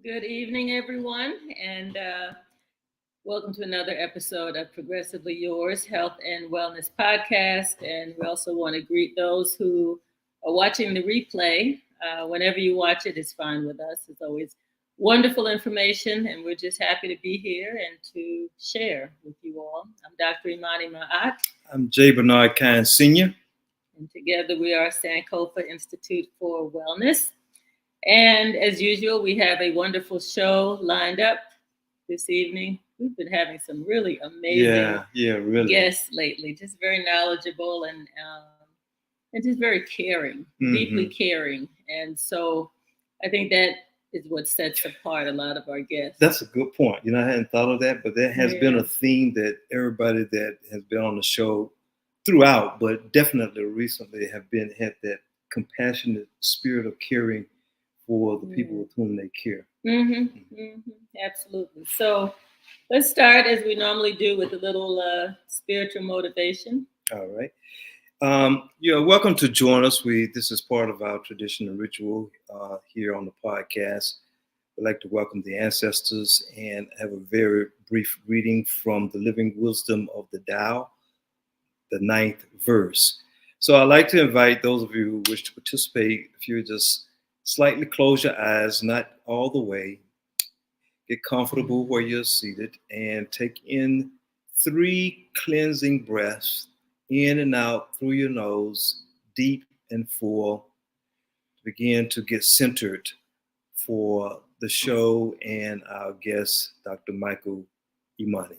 Good evening, everyone, and welcome to another episode of Progressively Yours Health and Wellness Podcast. And we also want to greet those who are watching the replay. Whenever you watch it, it's fine with us. It's always wonderful information, and we're just happy to be here and to share with you all. I'm Dr. Imani Ma'at. I'm J. Bernard Kine Sr. And together we are Sankofa Institute for Wellness. And as usual, we have a wonderful show lined up this evening. We've been having some really amazing guests lately, just very knowledgeable and just very caring, deeply caring. And so I think that is what sets apart a lot of our guests. That's a good point. I hadn't thought of that, but there has been a theme that everybody that has been on the show throughout, but definitely recently had that compassionate spirit of caring for the people with whom they care. Absolutely. So let's start as we normally do with a little spiritual motivation. All right. Welcome to join us. This is part of our tradition and ritual here on the podcast. We'd like to welcome the ancestors and have a very brief reading from the Living Wisdom of the Tao, the 9th verse. So I'd like to invite those of you who wish to participate, if you just slightly close your eyes, not all the way. Get comfortable where you're seated and take in 3 cleansing breaths in and out through your nose, deep and full. Begin to get centered for the show and our guest, Dr. Michael Imani.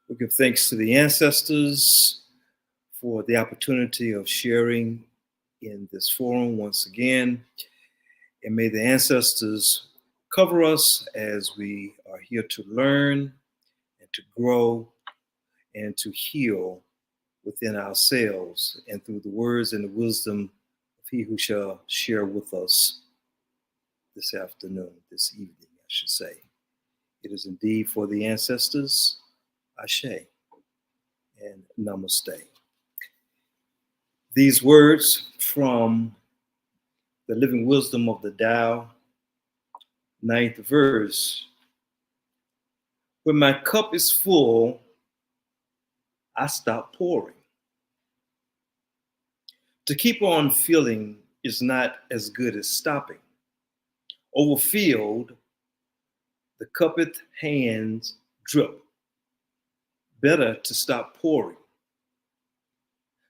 We give thanks to the ancestors for the opportunity of sharing in this forum once again. And may the ancestors cover us as we are here to learn and to grow and to heal within ourselves and through the words and the wisdom of he who shall share with us this afternoon, this evening, I should say. It is indeed for the ancestors. Ashe and Namaste. These words from the Living Wisdom of the Tao, 9th verse. When my cup is full, I stop pouring. To keep on filling is not as good as stopping. Overfilled, the cupped hands drip. Better to stop pouring.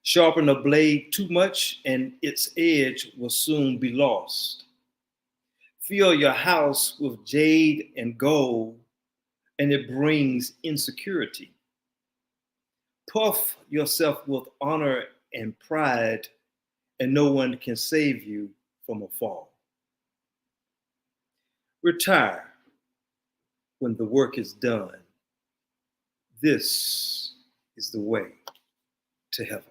Sharpen a blade too much and its edge will soon be lost. Fill your house with jade and gold and it brings insecurity. Puff yourself with honor and pride and no one can save you from a fall. retire when the work is done. This is the way to heaven.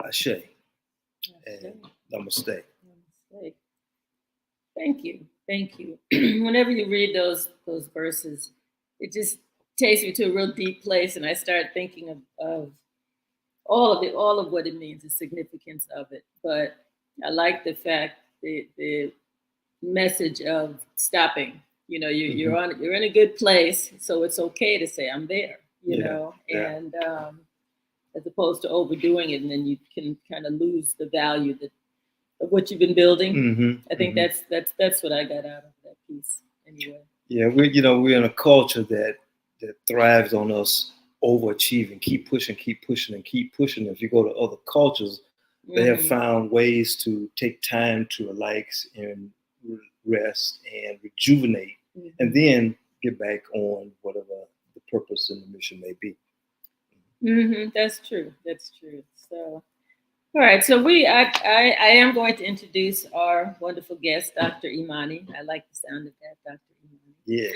Ashe. And namaste. Namaste. Thank you. Thank you. Whenever you read those verses, it just takes me to a real deep place, and I start thinking of all of what it means, the significance of it. But I like the fact the message of stopping. You know, you're in a good place, so it's okay to say I'm there. You know, and as opposed to overdoing it, and then you can kind of lose the value of what you've been building. I think that's what I got out of that piece anyway. Yeah, we're in a culture that thrives on us overachieving, keep pushing. If you go to other cultures, they have found ways to take time to relax and rest and rejuvenate, and then get back on whatever the purpose and the mission may be. That's true. So, all right. So I am going to introduce our wonderful guest, Dr. Imani. I like the sound of that, Dr. Imani. Yeah.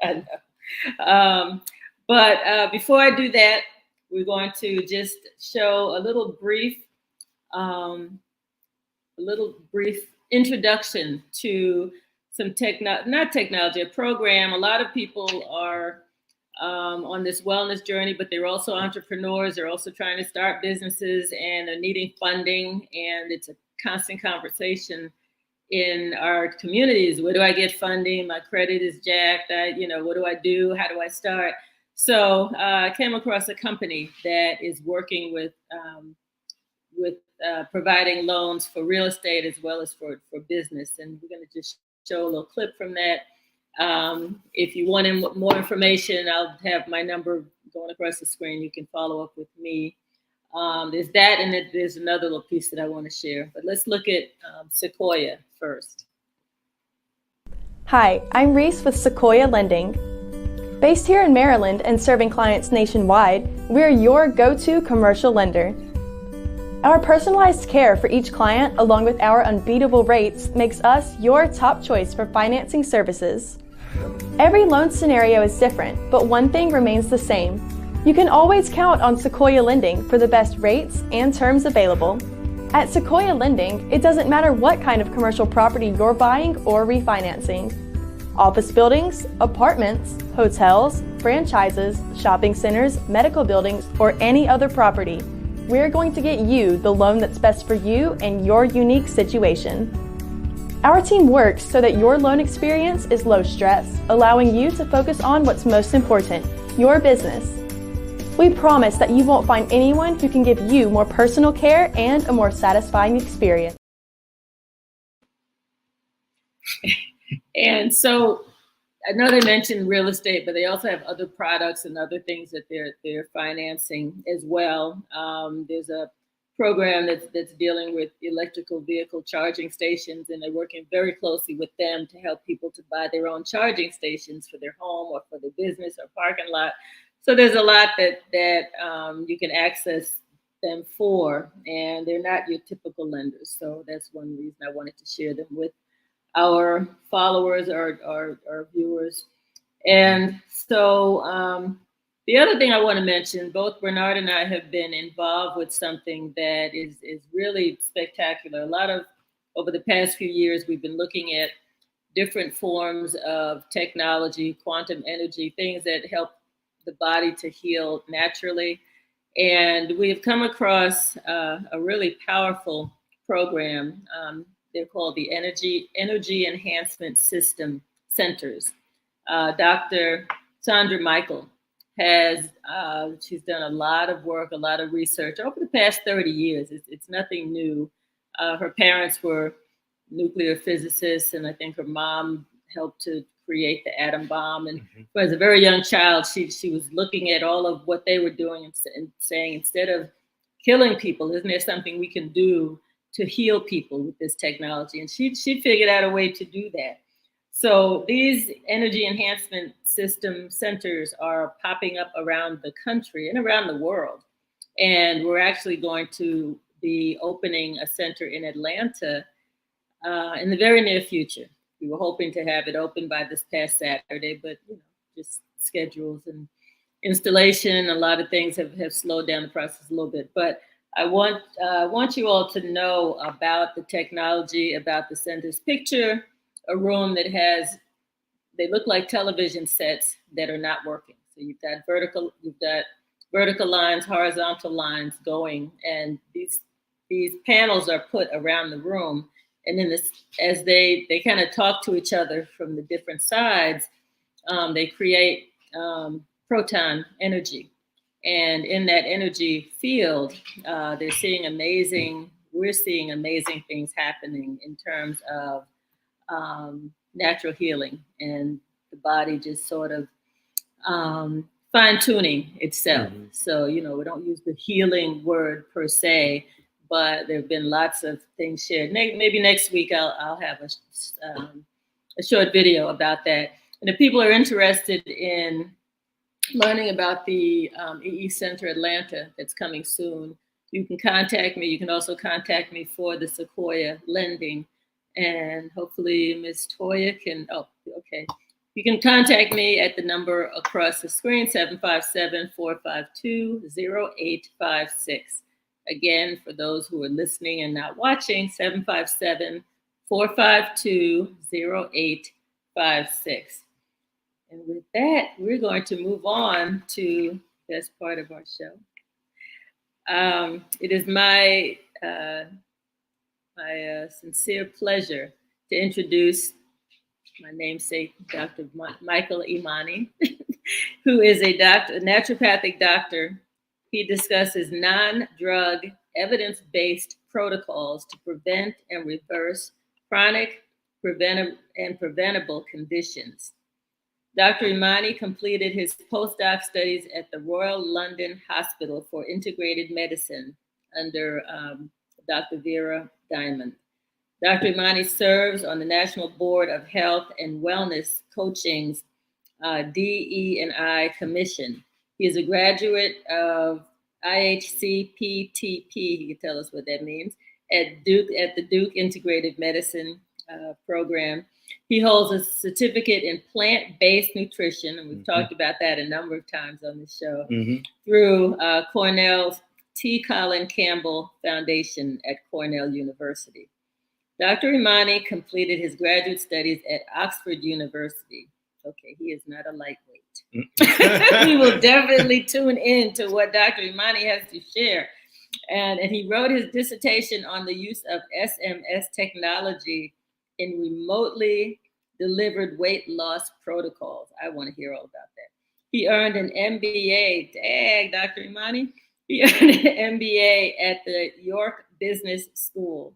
I know. But before I do that, we're going to just show a little brief introduction to some a program. A lot of people are on this wellness journey, but they're also entrepreneurs. They're also trying to start businesses, and they're needing funding. And it's a constant conversation in our communities. Where do I get funding? My credit is jacked. What do I do? How do I start? So I came across a company that is working with providing loans for real estate as well as for business. And we're going to just show a little clip from that. If you want more information, I'll have my number going across the screen. You can follow up with me. There's that, and there's another little piece that I want to share. But let's look at Sequoia first. Hi, I'm Reese with Sequoia Lending. Based here in Maryland and serving clients nationwide, we're your go-to commercial lender. Our personalized care for each client, along with our unbeatable rates, makes us your top choice for financing services. Every loan scenario is different, but one thing remains the same. You can always count on Sequoia Lending for the best rates and terms available. At Sequoia Lending, it doesn't matter what kind of commercial property you're buying or refinancing. Office buildings, apartments, hotels, franchises, shopping centers, medical buildings, or any other property, we're going to get you the loan that's best for you and your unique situation. Our team works so that your loan experience is low stress, allowing you to focus on what's most important, your business. We promise that you won't find anyone who can give you more personal care and a more satisfying experience. And so I know they mentioned real estate, but they also have other products and other things that they're financing as well. There's a program that's dealing with electrical vehicle charging stations, and they're working very closely with them to help people to buy their own charging stations for their home or for their business or parking lot. So there's a lot that you can access them for, and they're not your typical lenders. So that's one reason I wanted to share them with our followers, our viewers. And so the other thing I want to mention, both Bernard and I have been involved with something that is really spectacular. Over the past few years, we've been looking at different forms of technology, quantum energy, things that help the body to heal naturally. And we have come across a really powerful program. They're called the Energy Enhancement System Centers. Dr. Sandra Michael she's done a lot of work, a lot of research over the past 30 years. It's nothing new. Her parents were nuclear physicists, and I think her mom helped to create the atom bomb. And as a very young child, she was looking at all of what they were doing and saying, instead of killing people, isn't there something we can do to heal people with this technology? And she figured out a way to do that. So these energy enhancement system centers are popping up around the country and around the world. And we're actually going to be opening a center in Atlanta in the very near future. We were hoping to have it open by this past Saturday, but just schedules and installation, a lot of things have slowed down the process a little bit. But I want you all to know about the technology, about the centers. Picture a room that they look like television sets that are not working. So you've got vertical lines, horizontal lines going, and these panels are put around the room. And then as they kind of talk to each other from the different sides, they create proton energy. And in that energy field, we're seeing amazing things happening in terms of natural healing and the body just sort of fine-tuning itself. Mm-hmm. So, we don't use the healing word per se, but there have been lots of things shared. Maybe next week I'll have a short video about that. And if people are interested in learning about the EE Center Atlanta that's coming soon, you can contact me. You can also contact me for the Sequoia lending. And hopefully Ms. Toya can, okay. You can contact me at the number across the screen, 757-452-0856. Again, for those who are listening and not watching, 757-452-0856. And with that, we're going to move on to the best part of our show. It is my sincere pleasure to introduce my namesake, Dr. Michael Imani, who is a naturopathic doctor. He discusses non-drug, evidence-based protocols to prevent and reverse chronic, preventable conditions. Dr. Imani completed his postdoc studies at the Royal London Hospital for Integrative Medicine under Dr. Vera Diamond. Dr. Imani serves on the National Board of Health and Wellness Coaching's DE&I Commission. He is a graduate of IHCPTP, he can tell us what that means, at the Duke Integrative Medicine program. He holds a certificate in plant-based nutrition, and we've talked about that a number of times on the show, through Cornell's Colin Campbell Foundation at Cornell University. Dr. Imani completed his graduate studies at Oxford University. Okay, he is not a lightweight. We will definitely tune in to what Dr. Imani has to share. And he wrote his dissertation on the use of SMS technology in remotely delivered weight loss protocols. I want to hear all about that. He earned an MBA. Dang, Dr. Imani. He earned an MBA at the York Business School.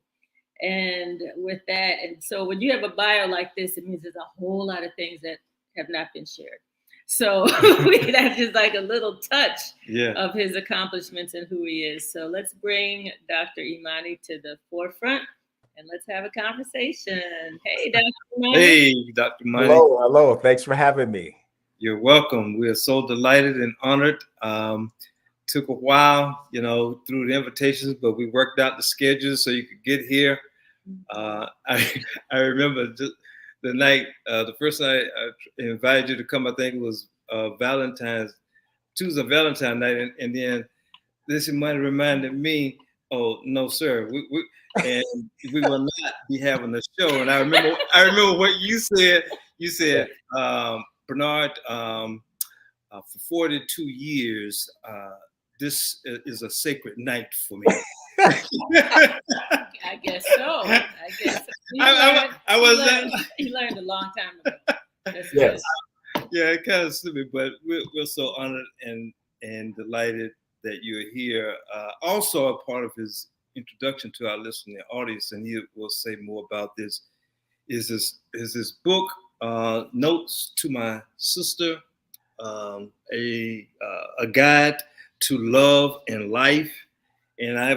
And with that, and so when you have a bio like this, it means there's a whole lot of things that have not been shared. So that's just like a little touch of his accomplishments and who he is. So let's bring Dr. Imani to the forefront and let's have a conversation. Hey, Dr. Imani. Hey, Dr. Imani. Hello. Thanks for having me. You're welcome. We are so delighted and honored. Took a while, through the invitations, but we worked out the schedules so you could get here. I remember the night, the first night I invited you to come, I think it was Tuesday, Valentine's night, and then this might have reminded me, oh no, sir, we will not be having a show. And I remember what you said. You said, Bernard, for 42 years, this is a sacred night for me. I guess so. He learned a long time ago. That's yes. Good. Yeah, it kind of stupid, but we're so honored and delighted that you're here. Also, a part of his introduction to our listening audience, and he will say more about this, is his book, Notes to My Sister, a guide to love and life. And I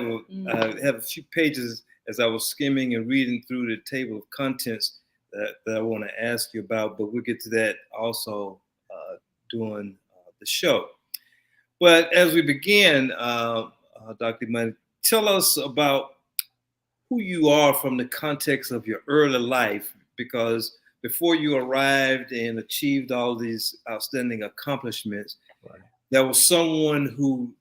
have a few pages as I was skimming and reading through the table of contents that I want to ask you about, but we'll get to that also during the show. But as we begin, Dr. Imani, tell us about who you are from the context of your early life, because before you arrived and achieved all these outstanding accomplishments, Right. there was someone who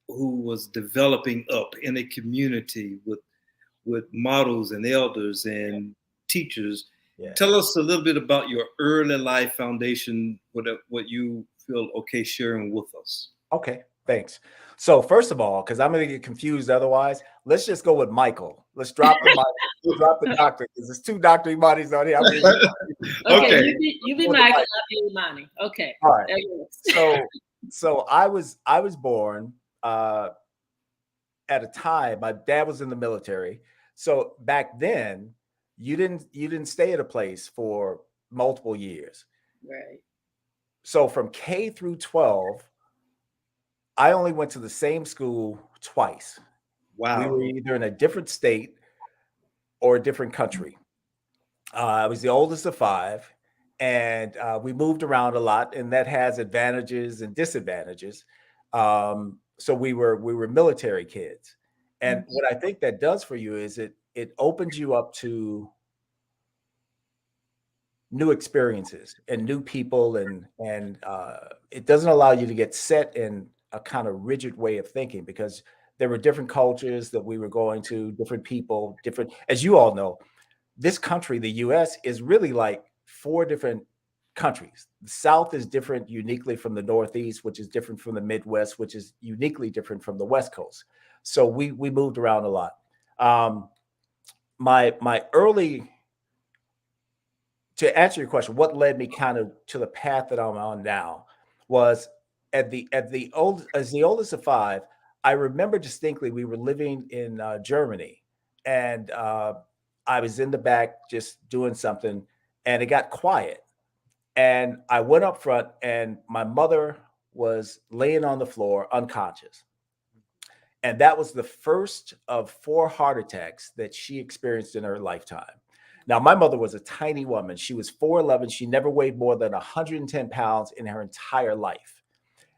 was developing up in a community with models and elders and teachers. Yeah. Tell us a little bit about your early life foundation, what you feel okay sharing with us. Okay, thanks. So first of all, because I'm going to get confused otherwise, let's just go with Michael. Let's drop the Michael. We'll drop the doctor, because there's two Dr. Imanis on here. I mean, Okay, you be Michael, I'll be Imani. Okay. All right. So I was born at a time, my dad was in the military. So back then, you didn't stay at a place for multiple years. Right. So from K through 12, I only went to the same school twice. Wow. We were either in a different state or a different country. I was the oldest of 5, and we moved around a lot, and that has advantages and disadvantages. So we were military kids. And what I think that does for you is it opens you up to new experiences and new people, and it doesn't allow you to get set in a kind of rigid way of thinking, because there were different cultures that we were going to, different people, different, as you all know, this country, the US, is really like 4 different countries. The South is different uniquely from the Northeast, which is different from the Midwest, which is uniquely different from the West Coast. So we moved around a lot. My early, to answer your question, what led me kind of to the path that I'm on now was as the oldest of 5, I remember distinctly we were living in Germany, and I was in the back just doing something, and it got quiet. And I went up front, and my mother was laying on the floor unconscious. And that was the first of 4 heart attacks that she experienced in her lifetime. Now, my mother was a tiny woman. She was 4'11". She never weighed more than 110 pounds in her entire life.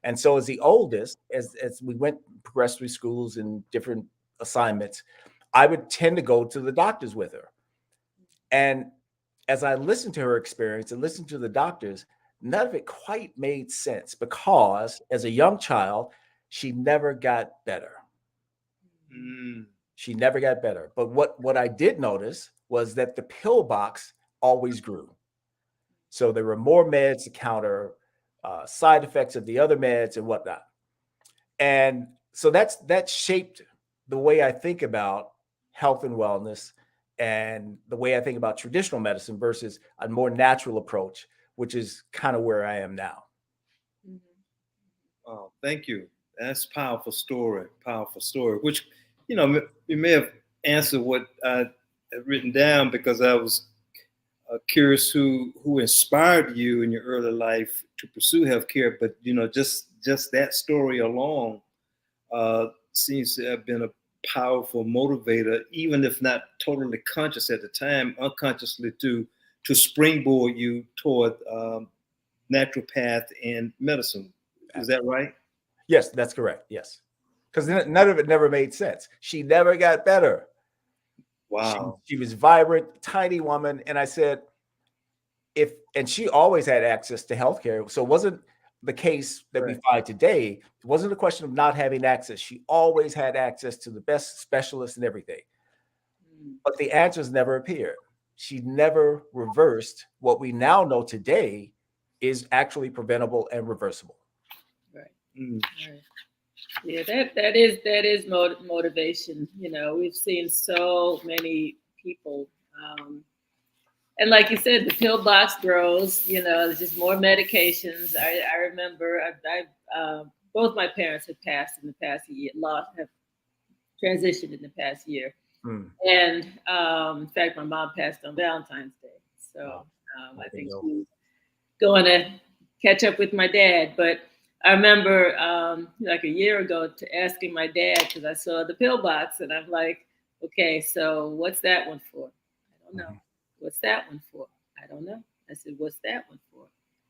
And so as the oldest, as we progressed through schools and different assignments, I would tend to go to the doctors with her. And as I listened to her experience and listened to the doctors, none of it quite made sense, because as a young child, she never got better. She never got better. But what I did notice was that the pill box always grew. So there were more meds to counter side effects of the other meds and whatnot. And so that shaped the way I think about health and wellness, and the way I think about traditional medicine versus a more natural approach, which is kind of where I am now. Oh, thank you. That's powerful story, which, you may have answered what I had written down, because I was curious who inspired you in your early life to pursue healthcare. But, just that story alone seems to have been a powerful motivator, even if not totally conscious at the time, unconsciously to springboard you toward naturopath and medicine. Is that right? Yes, that's correct. Yes. Because none of it never made sense. She never got better. Wow. She was vibrant, tiny woman. And I said, and she always had access to healthcare. So it wasn't the case that we find today. It wasn't a question of not having access. She always had access to the best specialists and everything. But the answers never appeared. She never reversed what we now know today is actually preventable and reversible. Right. Right. Yeah, that is motivation. We've seen so many people, and like you said, the pill box grows. There's just more medications. I remember both my parents had passed in the past year, have transitioned in the past year, and in fact, my mom passed on Valentine's Day. So I think she's going to catch up with my dad, but. I remember like a year ago asking my dad, because I saw the pill box, and I'm like, okay, so what's that one for? I don't know. What's that one for? I don't know. I said, what's that one for?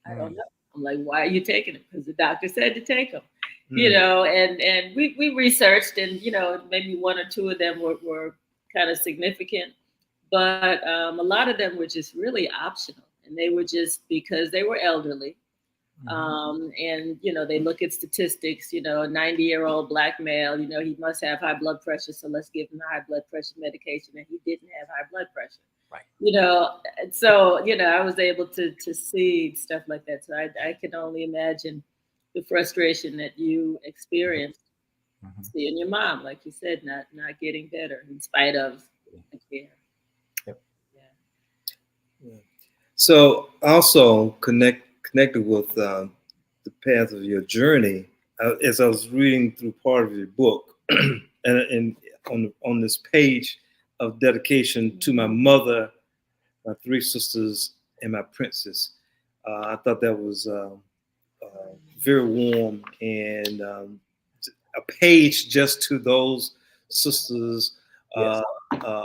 I don't know. I'm like, why are you taking it? Because the doctor said to take them, and we researched, and maybe 1 or 2 of them were kind of significant, but a lot of them were just really optional, and they were just because they were elderly. And, they look at statistics, a 90-year-old Black male, he must have high blood pressure. So let's give him high blood pressure medication. And he didn't have high blood pressure. Right. So, I was able to see stuff like that. So I can only imagine the frustration that you experienced seeing your mom, like you said, not getting better in spite of the care. Yep. Yeah. So also connected with the path of your journey, as I was reading through part of your book, and on this page of dedication to my mother, my 3 sisters, and my princess, I thought that was very warm, and a page just to those sisters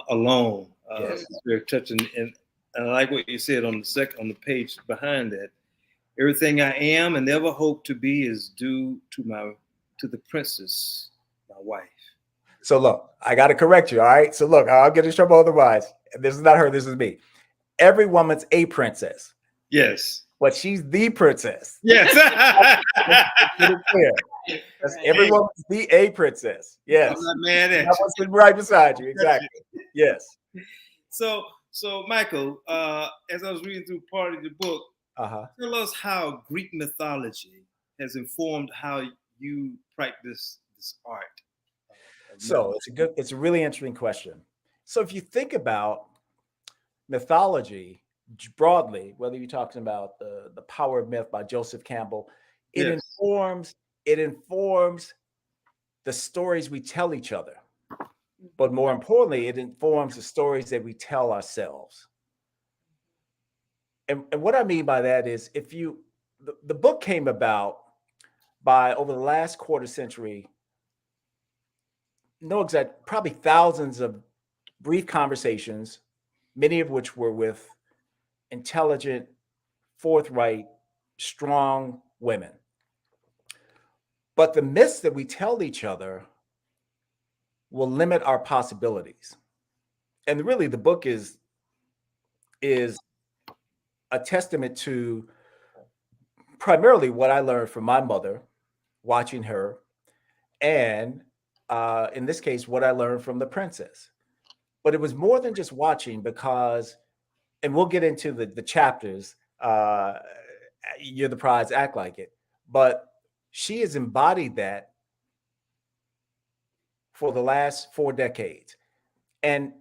alone. Yes. It's very touching, and I like what you said on the page behind that. Everything I am and ever hope to be is due to the princess, my wife. So look, I got to correct you. All right. So look, I'll get in trouble otherwise. This is not her. This is me. Every woman's a princess. Yes. But she's the princess. Yes. Every woman's a princess. Yes. I'm not mad at you. I was sitting right beside you. Exactly. Yes. So Michael, as I was reading through part of your book, tell us how Greek mythology has informed how you practice this art. So it's a really interesting question. So if you think about mythology broadly, whether you're talking about the Power of Myth by Joseph Campbell, it informs the stories we tell each other. But more importantly, it informs the stories that we tell ourselves. And what I mean by that is the book came about by over the last quarter century, probably thousands of brief conversations, many of which were with intelligent, forthright, strong women. But the myths that we tell each other will limit our possibilities. And really, the book is a testament to primarily what I learned from my mother, watching her, and in this case, what I learned from the princess. But it was more than just watching because, and we'll get into the chapters, you're the prize, act like it. But she has embodied that for the last 4 decades. And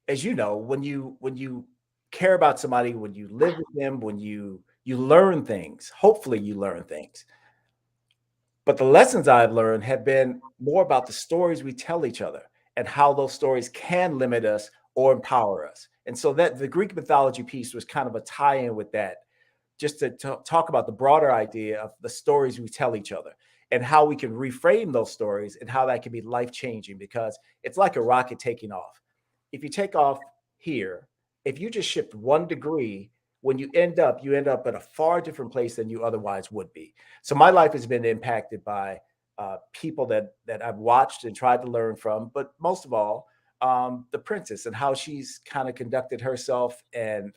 as you know, when you care about somebody, when you live with them, when you learn things, hopefully you learn things. But the lessons I've learned have been more about the stories we tell each other and how those stories can limit us or empower us. And so that the Greek mythology piece was kind of a tie-in with that, just to talk about the broader idea of the stories we tell each other and how we can reframe those stories and how that can be life-changing, because it's like a rocket taking off. If you take off here, if you just shift 1 degree, when you end up at a far different place than you otherwise would be. So my life has been impacted by people that I've watched and tried to learn from, but most of all, the princess and how she's kind of conducted herself and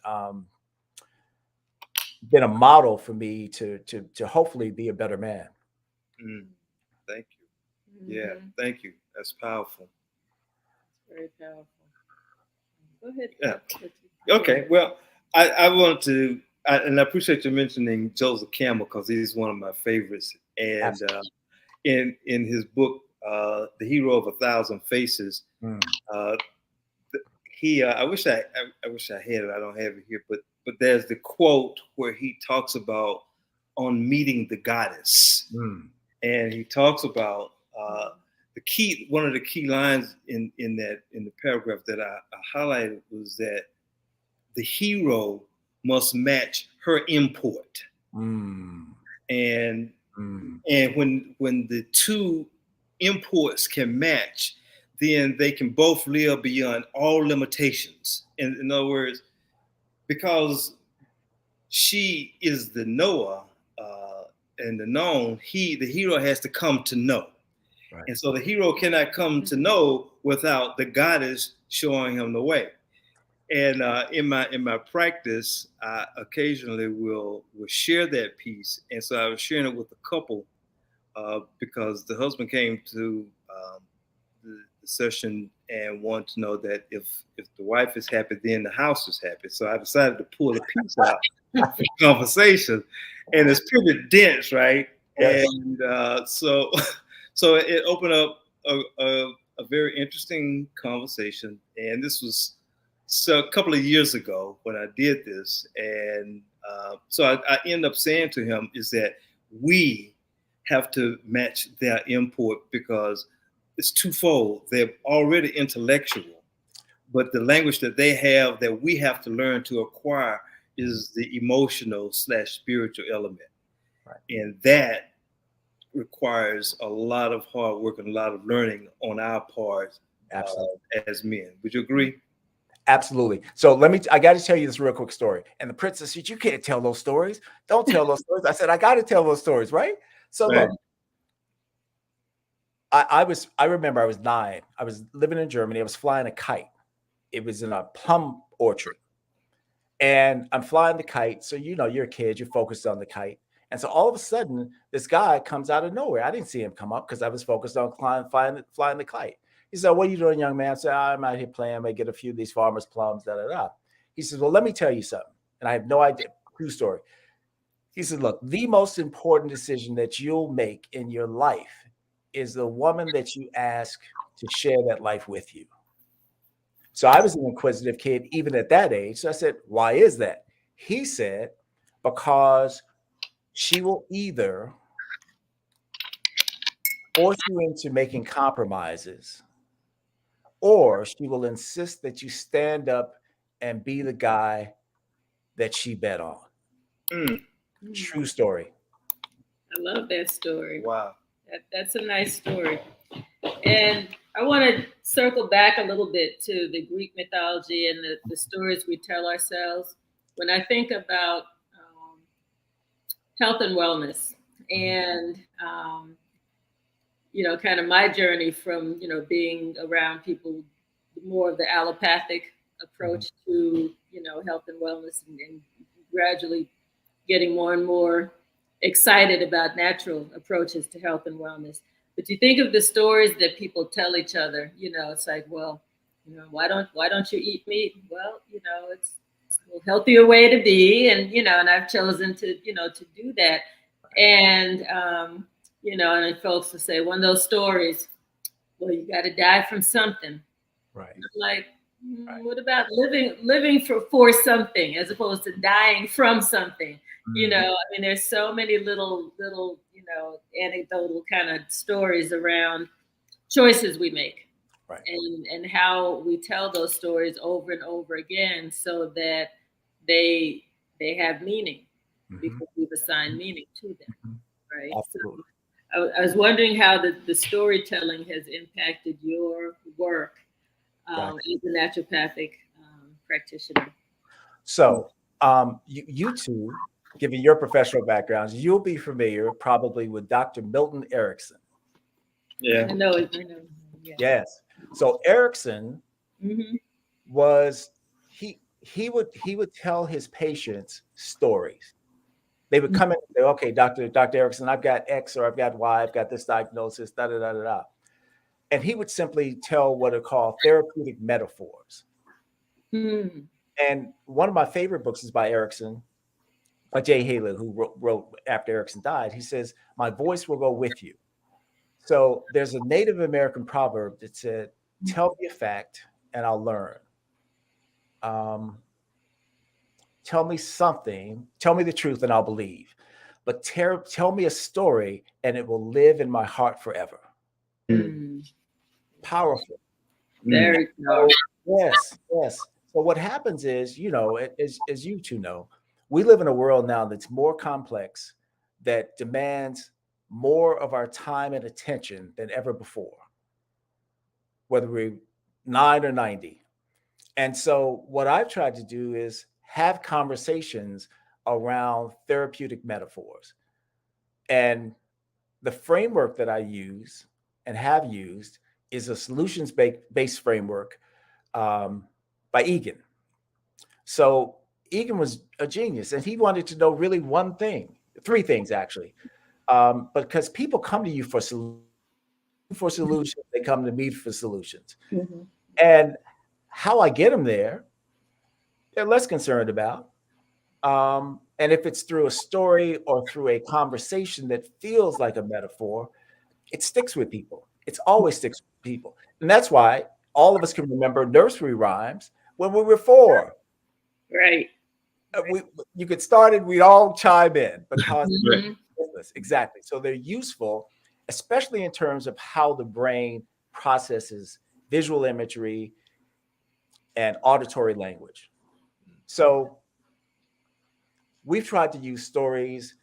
been a model for me to hopefully be a better man. Thank you. Yeah, thank you. That's powerful. Very powerful. Go ahead. Yeah. Okay. Well, I want to, and I appreciate you mentioning Joseph Campbell because he's one of my favorites. And in his book, The Hero of 1,000 Faces, I wish I had it. I don't have it here, but there's the quote where he talks about on meeting the goddess, and he talks about one of the key lines in the paragraph that I highlighted was that the hero must match her import. And when the 2 imports can match, then they can both live beyond all limitations. In other words, because she is the knower and the known, the hero has to come to know. Right. And so the hero cannot come to know without the goddess showing him the way. And in my practice, I occasionally will share that piece. And so I was sharing it with a couple because the husband came to the session and wanted to know that if the wife is happy, then the house is happy. So I decided to pull a piece out for the conversation, and it's pretty dense, right? Yes. And so it opened up a very interesting conversation. And this was a couple of years ago when I did this. And so I end up saying to him is that we have to match their input because it's twofold. They're already intellectual, but the language that they have that we have to learn to acquire is the emotional / spiritual element. Right. And that requires a lot of hard work and a lot of learning on our part as men. Would you agree? Absolutely. So I got to tell you this real quick story. And the princess said, you can't tell those stories. Don't tell those stories. I said, I got to tell those stories, right? So Right. look, I remember I was 9. I was living in Germany. I was flying a kite. It was in a plum orchard. And I'm flying the kite. So, you're a kid, you're focused on the kite. And so all of a sudden, this guy comes out of nowhere. I didn't see him come up because I was focused on flying the kite. He said, what are you doing, young man? I said, I'm out here playing. I may get a few of these farmers' plums, da, da, da. He says, well, let me tell you something. And I have no idea. True story. He said, look, the most important decision that you'll make in your life is the woman that you ask to share that life with you. So I was an inquisitive kid, even at that age. So I said, why is that? He said, because she will either force you into making compromises, or she will insist that you stand up and be the guy that she bet on. True story. I love that story. Wow. That's a nice story. And I want to circle back a little bit to the Greek mythology and the stories we tell ourselves. When I think about health and wellness and, kind of my journey from, being around people, more of the allopathic approach to, health and wellness and gradually getting more and more excited about natural approaches to health and wellness. But you think of the stories that people tell each other, it's like, well, why don't you eat meat? Well, it's a healthier way to be. And, and I've chosen to, to do that. And, and then folks will say, one of those stories, well, you got to die from something. Right. Like, what about living for something as opposed to dying from something? There's so many little, anecdotal kind of stories around choices we make, right, and how we tell those stories over and over again so that they have meaning because we've assigned meaning to them, right? Absolutely. So I was wondering how the storytelling has impacted your work as a naturopathic practitioner. So you two, given your professional backgrounds, you'll be familiar probably with Dr. Milton Erickson. Yeah. I know. Yeah. Yes. So Erickson was he would tell his patients stories. They would come in and say, okay, Dr. Erickson, I've got X or I've got Y, I've got this diagnosis, da da da da da. And he would simply tell what are called therapeutic metaphors. And one of my favorite books is by Erickson, by Jay Haley, who wrote after Erickson died. He says, my voice will go with you. So there's a Native American proverb that said, tell me a fact and I'll learn. Tell me something, tell me the truth and I'll believe. But tell me a story and it will live in my heart forever. Powerful. Very powerful. Yes. So what happens is, as you two know, we live in a world now that's more complex, that demands more of our time and attention than ever before, whether we're 9 or 90. And so what I've tried to do is have conversations around therapeutic metaphors. And the framework that I use and have used is a solutions-based framework by Egan. So Egan was a genius, and he wanted to know really one thing, three things actually, because people come to you for solutions, they come to me for solutions. Mm-hmm. And how I get them there, they're less concerned about. And if it's through a story or through a conversation that feels like a metaphor, it sticks with people. It's always sticks with people. And that's why all of us can remember nursery rhymes when we were 4. Right. You get started, we'd all chime in because Mm-hmm. exactly. So they're useful, especially in terms of how the brain processes visual imagery and auditory language. So we've tried to use stories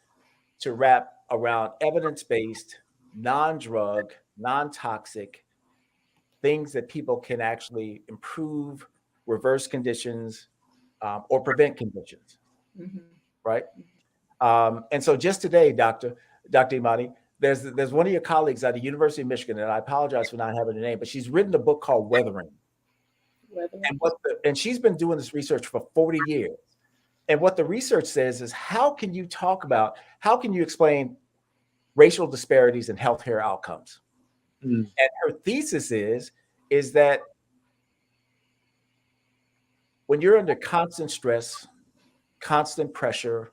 to wrap around evidence-based, non-drug, non-toxic things that people can actually improve, reverse conditions, or prevent conditions, Mm-hmm. right? And so just today, Dr. Imani, there's one of your colleagues at the University of Michigan, and I apologize for not having the name, but she's written a book called Weathering. And she's been doing this research for 40 years. And what the research says is, how can you explain racial disparities in healthcare outcomes? And her thesis is that when you're under constant stress, constant pressure,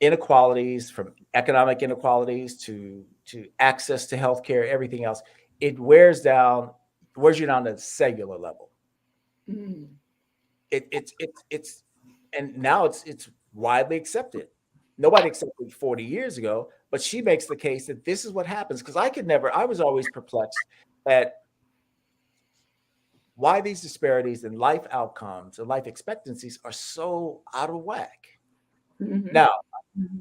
inequalities, from economic inequalities to access to healthcare, everything else, it wears you down at a cellular level. Mm-hmm. It's and now it's widely accepted. Nobody accepted it 40 years ago, but she makes the case that this is what happens, because I was always perplexed at why these disparities in life outcomes and life expectancies are so out of whack. Mm-hmm. Now,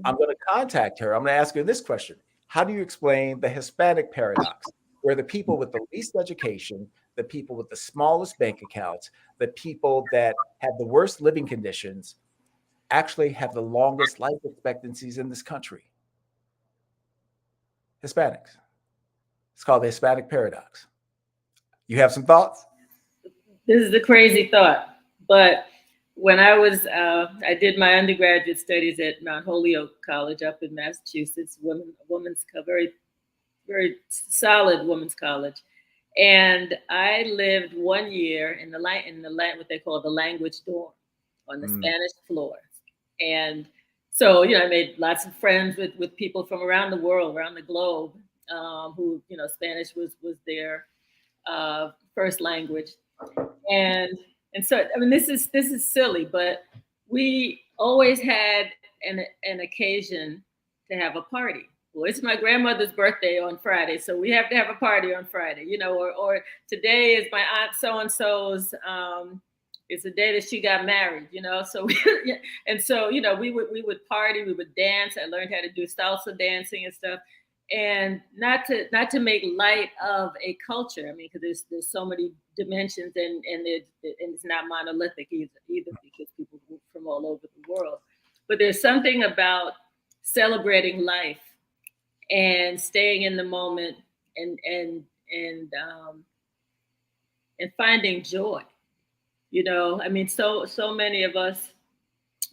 I'm going to contact her. I'm going to ask her this question. How do you explain the Hispanic paradox, where the people with the least education, the people with the smallest bank accounts, the people that have the worst living conditions actually have the longest life expectancies in this country? Hispanics. It's called the Hispanic paradox. You have some thoughts? This is a crazy thought, but when I did my undergraduate studies at Mount Holyoke College up in Massachusetts, very, very solid women's college. And I lived 1 year in the what they call the language dorm on the Spanish floor. And so, I made lots of friends with people from around the world, around the globe, who, Spanish was their first language. And so, I mean, this is silly, but we always had an occasion to have a party. Well, it's my grandmother's birthday on Friday, so we have to have a party on Friday, or today is my aunt so-and-so's, it's the day that she got married, so we would party, we would dance. I learned how to do salsa dancing and stuff. And not to make light of a culture. I mean, because there's so many dimensions, and it's not monolithic either, because people move from all over the world. But there's something about celebrating life and staying in the moment and finding joy. I mean, so many of us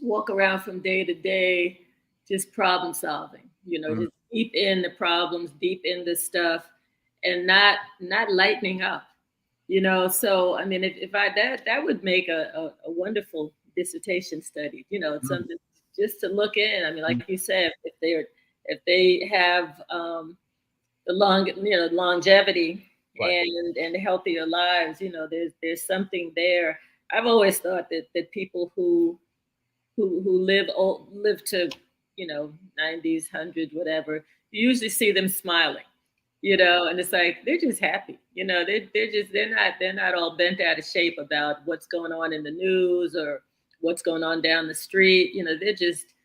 walk around from day to day just problem solving. Just deep in the problems, deep in the stuff, and not lightening up. So I mean, if that would make a wonderful dissertation study. It's something just to look in. I mean, like you said, if they have the longevity, right, and healthier lives, there's something there. I've always thought that people who live to 90s, 100s, whatever, you usually see them smiling, and it's like they're just happy, they're not all bent out of shape about what's going on in the news or what's going on down the street. They're just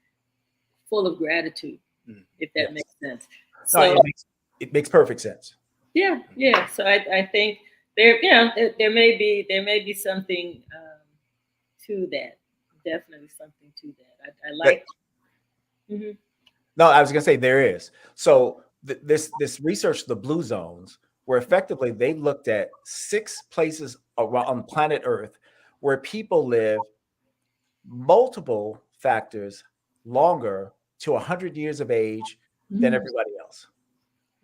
full of gratitude, if that makes sense. So it makes perfect sense. Yeah. So I think there may be something to that. Definitely something to that. I like. No, I was gonna say there is. So this research, the blue zones, where effectively they looked at 6 places around on planet Earth where people live multiple factors longer to 100 years of age than everybody else.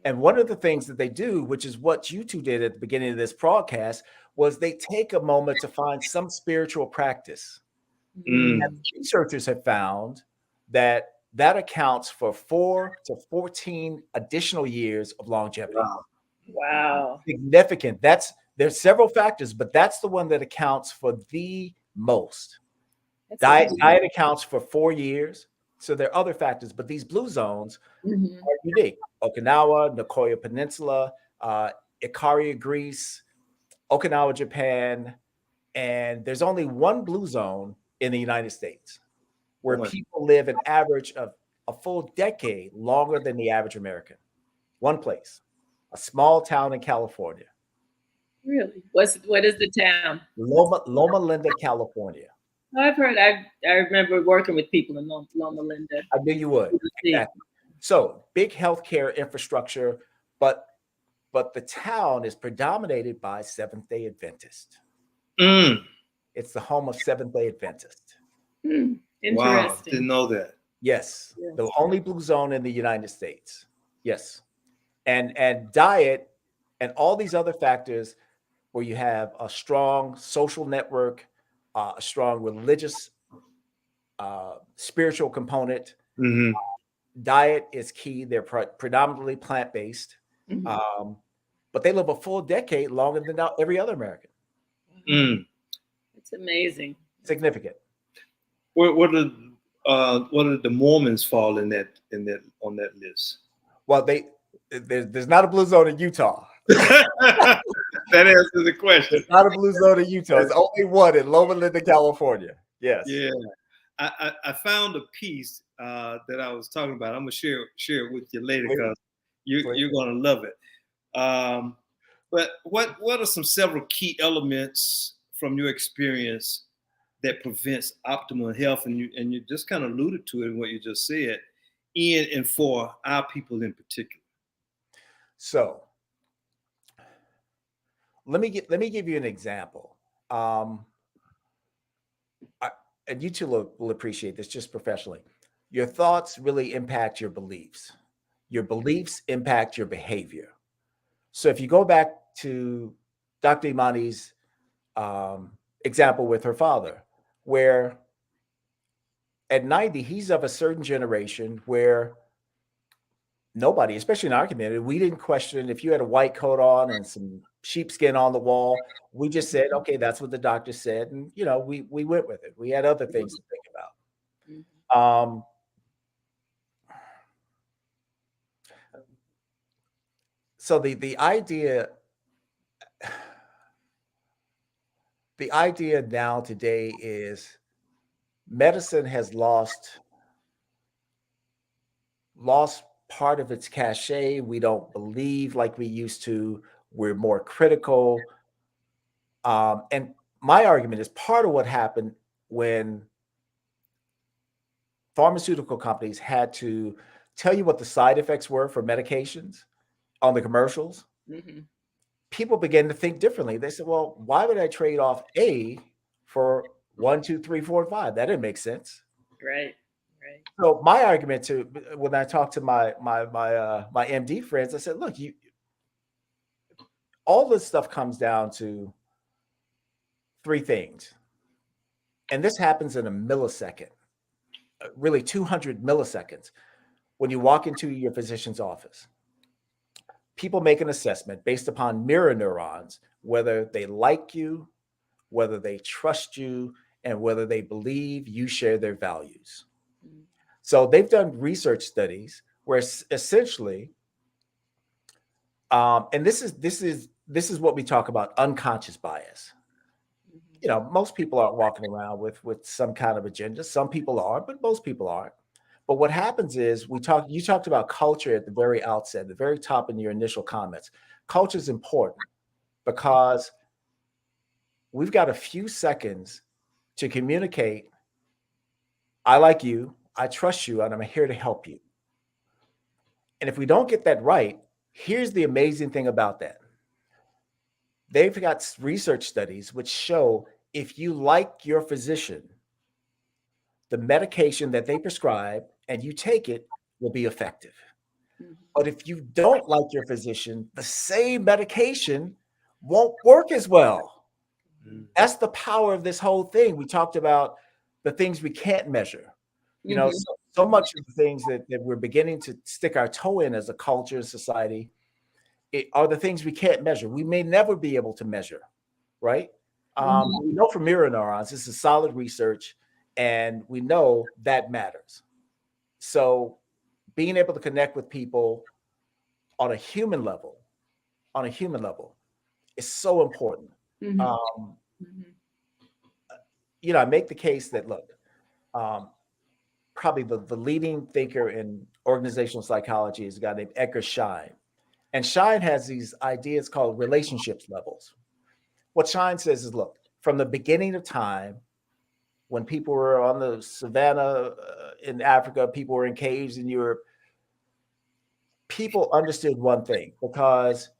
And one of the things that they do, which is what you two did at the beginning of this broadcast, was they take a moment to find some spiritual practice. And researchers have found that accounts for 4 to 14 additional years of longevity. Wow. Significant. There's several factors, but that's the one that accounts for the most. Diet accounts for 4 years. So there are other factors, but these blue zones are unique. Okinawa, Nicoya Peninsula, Ikaria, Greece, Okinawa, Japan, and there's only one blue zone in the United States where people live an average of a full decade longer than the average American. One place, a small town in California. Really? What is the town? Loma Linda, California. I've heard. I remember working with people in Loma Linda. I knew you would. Exactly. So big healthcare infrastructure, but the town is predominated by Seventh-day Adventists. It's the home of Seventh-day Adventists. Interesting. Wow, didn't know that. Yes, the only blue zone in the United States. Yes, and diet and all these other factors where you have a strong social network, a strong religious, spiritual component. Diet is key. They're predominantly plant-based, but they live a full decade longer than every other American. It's amazing. Significant. What did the Mormons fall in that on that list? Well, there's not a blue zone in Utah. That answers the question. There's not a blue zone in Utah. There's only one in Loma Linda, California. Yes. Yeah. I found a piece that I was talking about. I'm gonna share it with you later because you're gonna love it. But what are several key elements from your experience that prevents optimal health? And you just kind of alluded to it in what you just said, in and for our people in particular. So let me give you an example. And you two will appreciate this just professionally. Your thoughts really impact your beliefs. Your beliefs impact your behavior. So if you go back to Dr. Imani's example with her father, where at 90, he's of a certain generation where nobody, especially in our community, we didn't question if you had a white coat on and some sheepskin on the wall. We just said, okay, that's what the doctor said. And, we went with it. We had other things to think about. So the idea now today is medicine has lost part of its cachet. We don't believe like we used to. We're more critical. And my argument is part of what happened when pharmaceutical companies had to tell you what the side effects were for medications on the commercials. People began to think differently. They said, well, why would I trade off A for 1, 2, 3, 4, and 5? That didn't make sense. Right. So my argument when I talked to my MD friends, I said, look, all this stuff comes down to 3 things. And this happens in a millisecond, really 200 milliseconds. When you walk into your physician's office, people make an assessment based upon mirror neurons, whether they like you, whether they trust you, and whether they believe you share their values. So they've done research studies where essentially, and this is what we talk about, unconscious bias. Most people aren't walking around with some kind of agenda. Some people are, but most people aren't. But what happens is you talked about culture at the very outset, the very top in your initial comments. Culture is important because we've got a few seconds to communicate. I like you, I trust you, and I'm here to help you. And if we don't get that right, here's the amazing thing about that. They've got research studies which show if you like your physician, the medication that they prescribe and you take it will be effective. But if you don't like your physician, the same medication won't work as well. That's the power of this whole thing. We talked about the things we can't measure. You know, so much of the things that we're beginning to stick our toe in as a culture, society, are the things we can't measure. We may never be able to measure, right? We know from mirror neurons, this is solid research, and we know that matters. So being able to connect with people on a human level, is so important. You know, I make the case that, look, probably the leading thinker in organizational psychology is a guy named Edgar Schein. And Schein has these ideas called relationships levels. What Schein says is, look, from the beginning of time, when people were on the savannah in Africa, people were in caves in Europe, people understood one thing, because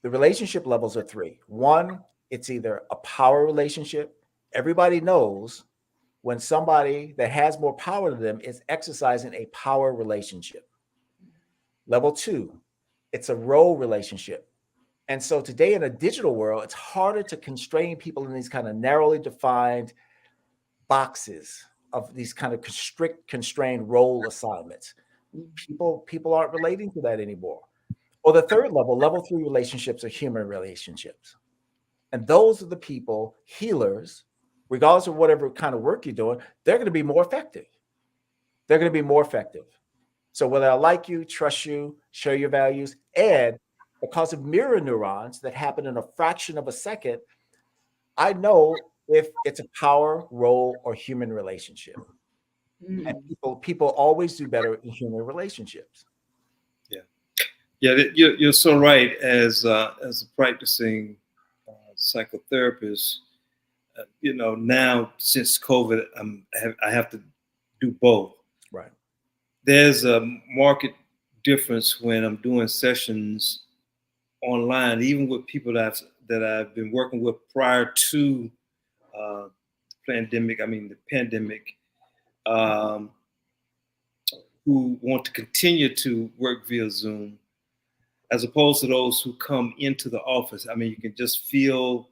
the relationship levels are three. One, it's either a power relationship. Everybody knows when somebody that has more power than them is exercising a power relationship. Level two, it's a role relationship. And so today in a digital world, it's harder to constrain people in these kind of narrowly defined boxes of these kind of constrained role assignments. People aren't relating to that anymore. Or the third level, level three relationships are human relationships. And those are the people, healers, regardless of whatever kind of work you're doing, they're going to be more effective. They're going to be more effective. So whether I like you, trust you, share your values, and because of mirror neurons that happen in a fraction of a second, I know if it's a power, role, or human relationship. And people always do better in human relationships. Yeah, you're so right. As a practicing psychotherapist, you know, now since COVID, I have to do both. Right. There's a market difference when I'm doing sessions online, even with people that I've been working with prior to the pandemic. Who want to continue to work via Zoom, as opposed to those who come into the office. I mean, you can just feel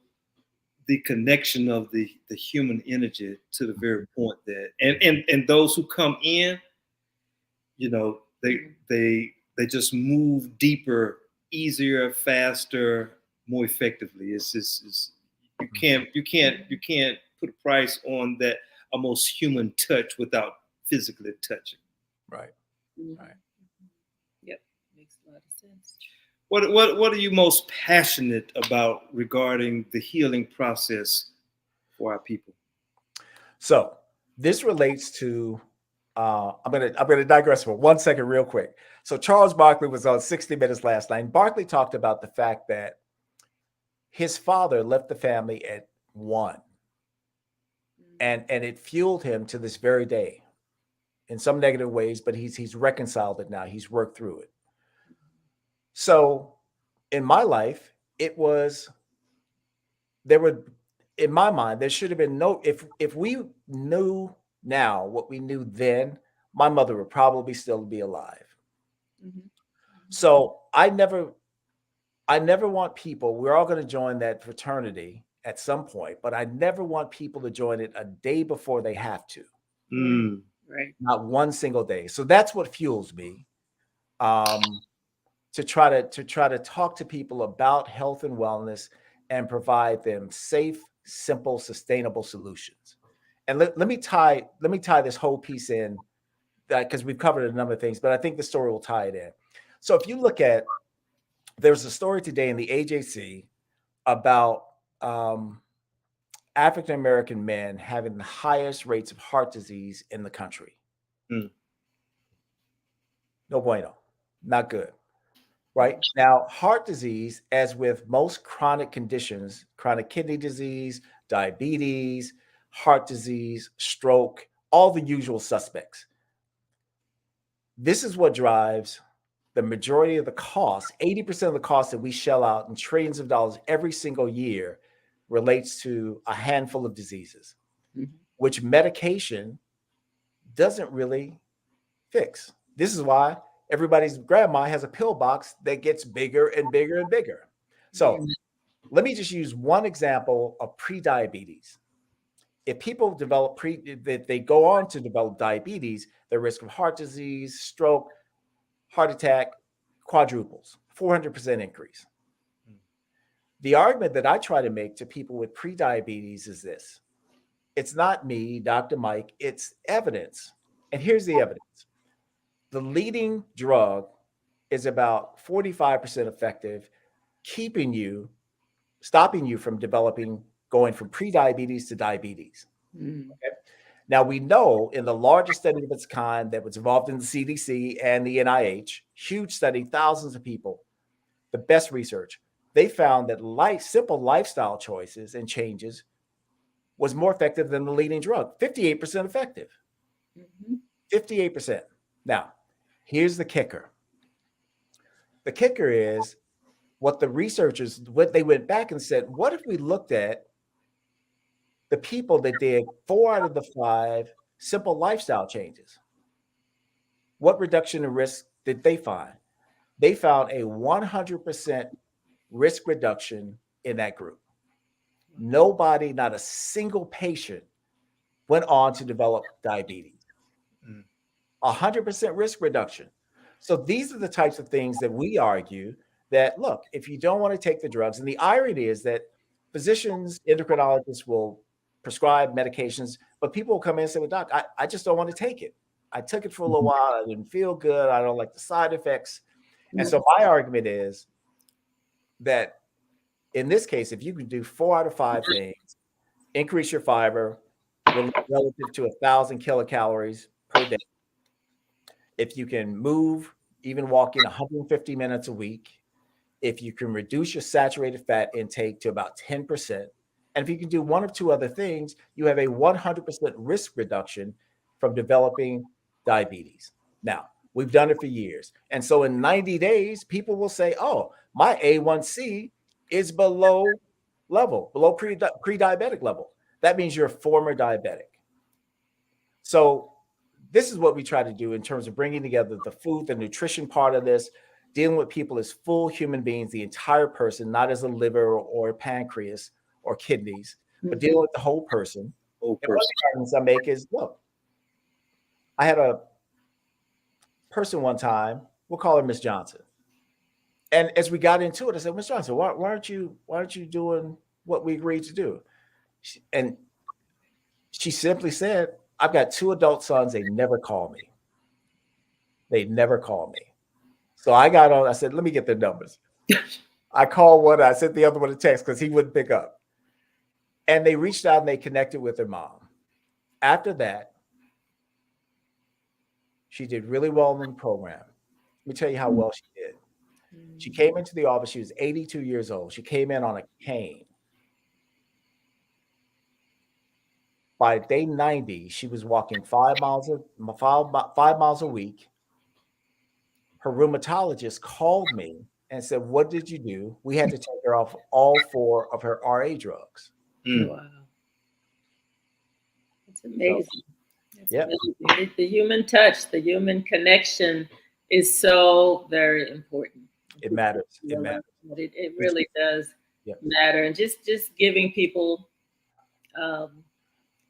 the connection of the human energy to the very point that, and those who come in, you know, they just move deeper, easier, faster, more effectively. You can't put a price on that almost human touch without physically touching. Right. Right. Yep. Makes a lot of sense. What are you most passionate about regarding the healing process for our people? So this relates to I'm gonna digress for 1 second real quick. So Charles Barkley was on 60 Minutes last night, and Barkley talked about the fact that his father left the family at 1, and it fueled him to this very day in some negative ways, but he's reconciled it now. He's worked through it. So in my life, in my mind, there should have been no, if we knew now what we knew then, my mother would probably still be alive. So I never want people, we're all going to join that fraternity at some point, but I never want people to join it a day before they have to. Right. Not one single day. So that's what fuels me. To try to talk to people about health and wellness and provide them safe, simple, sustainable solutions. And let me tie this whole piece in, that because we've covered a number of things, but I think the story will tie it in. So if you look at, there's a story today in the AJC about African American men having the highest rates of heart disease in the country. No bueno, not good. Right now, heart disease, as with most chronic conditions, chronic kidney disease, diabetes, heart disease, stroke, all the usual suspects, This is what drives the majority of the cost. 80% of the cost that we shell out in trillions of dollars every single year relates to a handful of diseases, which medication doesn't really fix. This is why everybody's grandma has a pill box that gets bigger and bigger and bigger. So let me just use one example of prediabetes. If people develop they go on to develop diabetes, the risk of heart disease, stroke, heart attack quadruples, 400% increase. The argument that I try to make to people with prediabetes is this. It's not me, Dr. Mike, it's evidence. And here's the evidence. The leading drug is about 45% effective, stopping you from going from prediabetes to diabetes. Okay? Now, we know in the largest study of its kind that was involved in the CDC and the NIH, huge study, thousands of people, the best research, they found that simple lifestyle choices and changes was more effective than the leading drug, 58% effective. 58%. Now, here's the kicker. The kicker is what they went back and said, what if we looked at the people that did 4 out of the 5 simple lifestyle changes? What reduction in risk did they find? They found a 100% risk reduction in that group. Nobody, not a single patient, went on to develop diabetes. 100% risk reduction. So these are the types of things that we argue that, look, if you don't want to take the drugs, and the irony is that physicians, endocrinologists will prescribe medications, but people will come in and say, well, doc, I just don't want to take it. I took it for a little while. I didn't feel good. I don't like the side effects. And so my argument is that in this case, if you can do 4 out of 5 things, increase your fiber relative to 1,000 kilocalories per day. If you can move, even walking 150 minutes a week, if you can reduce your saturated fat intake to about 10%, and if you can do 1 or 2 other things, you have a 100% risk reduction from developing diabetes. Now, we've done it for years. And so in 90 days, people will say, oh, my A1C is below pre-diabetic level. That means you're a former diabetic. So this is what we try to do in terms of bringing together the food, the nutrition part of this, dealing with people as full human beings, the entire person, not as a liver or a pancreas or kidneys, but dealing with the whole person. And one of the arguments I make is, look, I had a person one time, we'll call her Miss Johnson. And as we got into it, I said, Miss Johnson, why aren't you doing what we agreed to do? And she simply said, I've got 2 adult sons. They never call me. So I got on, I said, let me get their numbers. I called one, I sent the other one a text because he wouldn't pick up. And they reached out and they connected with their mom. After that, she did really well in the program. Let me tell you how well she did. She came into the office. She was 82 years old. She came in on a cane. By day 90, she was walking 5 miles a week. Her rheumatologist called me and said, what did you do? We had to take her off all 4 of her RA drugs. Wow. That's amazing. Amazing. The human touch, the human connection is so very important. It matters. It matters. It really does matter. And just giving people,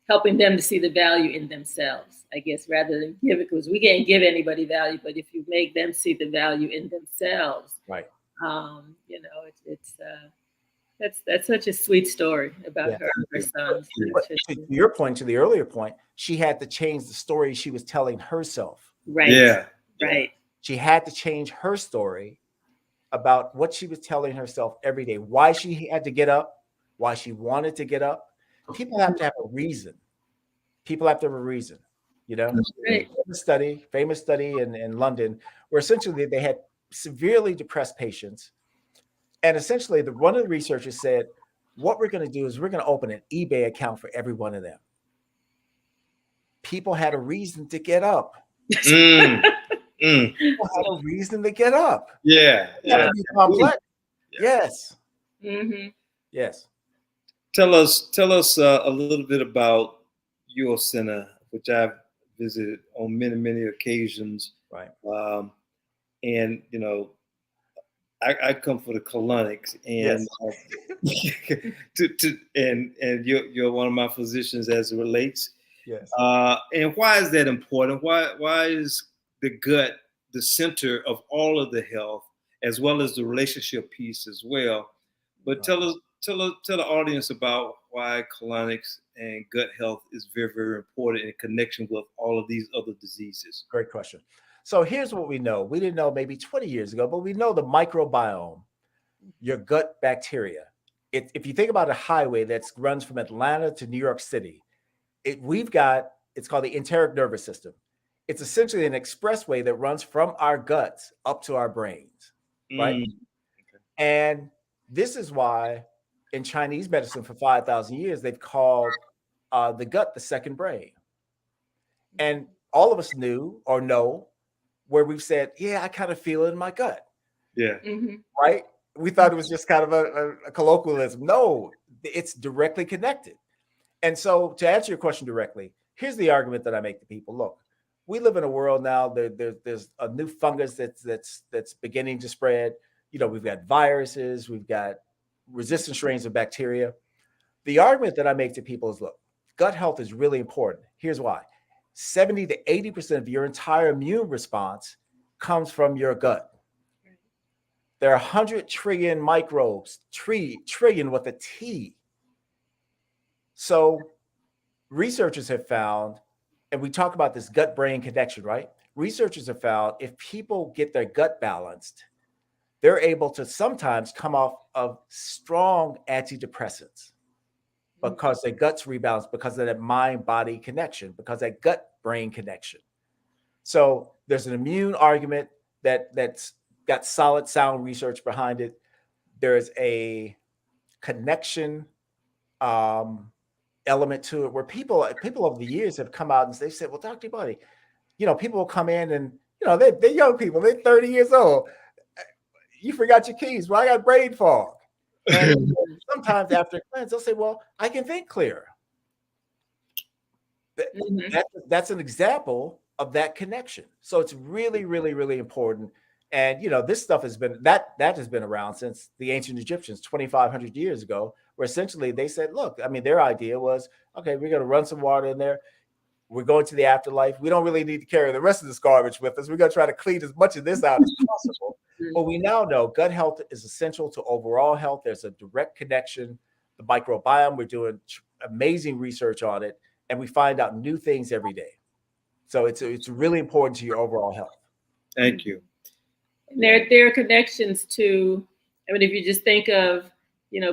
helping them to see the value in themselves, I guess, rather than give it, because we can't give anybody value, but if you make them see the value in themselves, right? That's such a sweet story about her and her sons. To your point, to the earlier point, she had to change the story she was telling herself. Right. Yeah. Right. She had to change her story about what she was telling herself every day, why she had to get up, why she wanted to get up. People have to have a reason. You know, right. Famous study in London, where essentially they had severely depressed patients. And essentially one of the researchers said, what we're going to do is we're going to open an eBay account for every one of them. People had a reason to get up. People had a reason to get up. Yeah. Yeah. Complex. Yeah. Yes. Mm-hmm. Yes. Tell us a little bit about your center, which I've visited on many occasions. Right. And I come for the colonics, and Yes. and you're one of my physicians as it relates. Yes. And why is that important? Why is the gut the center of all of the health, as well as the relationship piece as well? But tell the audience about why colonics and gut health is very important in connection with all of these other diseases. Great question. So here's what we know. We didn't know maybe 20 years ago, but we know the microbiome, your gut bacteria. If you think about a highway that runs from Atlanta to New York City, it's called the enteric nervous system. It's essentially an expressway that runs from our guts up to our brains, right? Okay. And this is why in Chinese medicine for 5,000 years, they've called the gut the second brain. And all of us knew or know where we've said, yeah, I kind of feel it in my gut. Yeah. Mm-hmm. Right? We thought it was just kind of a colloquialism. No, it's directly connected. And so to answer your question directly, here's the argument that I make to people. Look, we live in a world now, there's a new fungus that's beginning to spread. We've got viruses, we've got resistant strains of bacteria. The argument that I make to people is, look, gut health is really important. Here's why. 70 to 80% of your entire immune response comes from your gut. There are 100 trillion microbes, trillion with a T. So researchers have found, and we talk about this gut-brain connection, right? Researchers have found if people get their gut balanced, they're able to sometimes come off of strong antidepressants because their guts rebalance, because of that mind-body connection, because of that gut-brain connection. So there's an immune argument that's got solid, sound research behind it. There's a connection element to it where people over the years have come out and they said, well, Dr. Imani, people will come in and, they're young people, they're 30 years old. You forgot your keys. Well, I got brain fog. And sometimes after a cleanse, they'll say, well, I can think clearer. That's an example of that connection. So it's really, really, really important. And, this stuff has been, that has been around since the ancient Egyptians, 2,500 years ago, where essentially they said, look, their idea was, okay, we're going to run some water in there. We're going to the afterlife. We don't really need to carry the rest of this garbage with us. We're going to try to clean as much of this out as possible. But we now know gut health is essential to overall health. There's a direct connection. The microbiome, we're doing amazing research on it, and we find out new things every day. So it's really important to your overall health. Thank you. There are connections to, if you just think of,